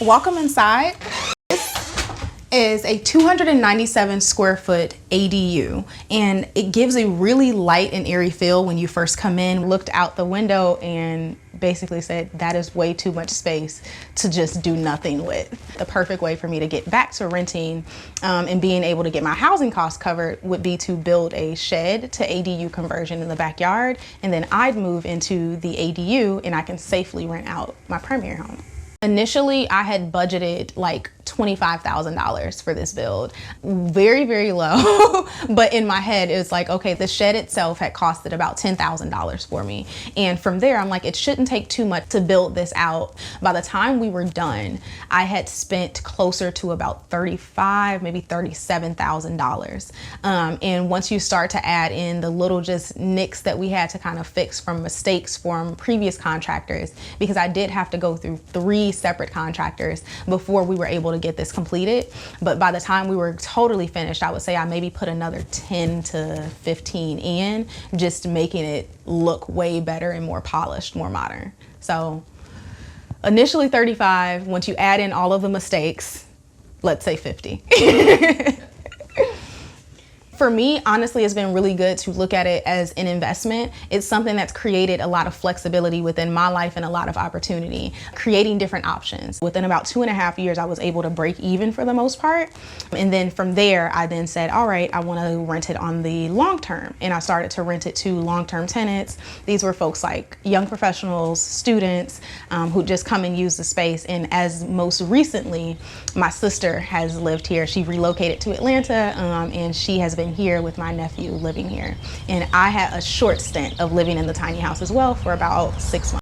Welcome inside. This is a 297 square foot ADU, and it gives a really light and airy feel when you first come in. Looked out the window and basically said, that is way too much space to just do nothing with. The perfect way for me to get back to renting and being able to get my housing costs covered would be to build a shed to ADU conversion in the backyard, and then I'd move into the ADU and I can safely rent out my primary home. Initially, I had budgeted like $25,000 for this build. Very, very low. But in my head, it was like, okay, the shed itself had costed about $10,000 for me. And from there, I'm like, it shouldn't take too much to build this out. By the time we were done, I had spent closer to about $35,000, maybe $37,000. And once you start to add in the little just nicks that we had to kind of fix from mistakes from previous contractors, because I did have to go through 3 separate contractors before we were able to get this completed. But by the time we were totally finished, I would say I maybe put another 10 to 15 in, just making it look way better and more polished, more modern. So initially 35, once you add in all of the mistakes, let's say 50. For me, honestly, it's been really good to look at it as an investment. It's something that's created a lot of flexibility within my life and a lot of opportunity, creating different options. Within about 2.5 years, I was able to break even for the most part. And then from there, I then said, all right, I want to rent it on the long term. And I started to rent it to long-term tenants. These were folks like young professionals, students who just come and use the space. And as most recently, my sister has lived here. She relocated to Atlanta and she has been here with my nephew living here. And I had a short stint of living in the tiny house as well for about 6 months.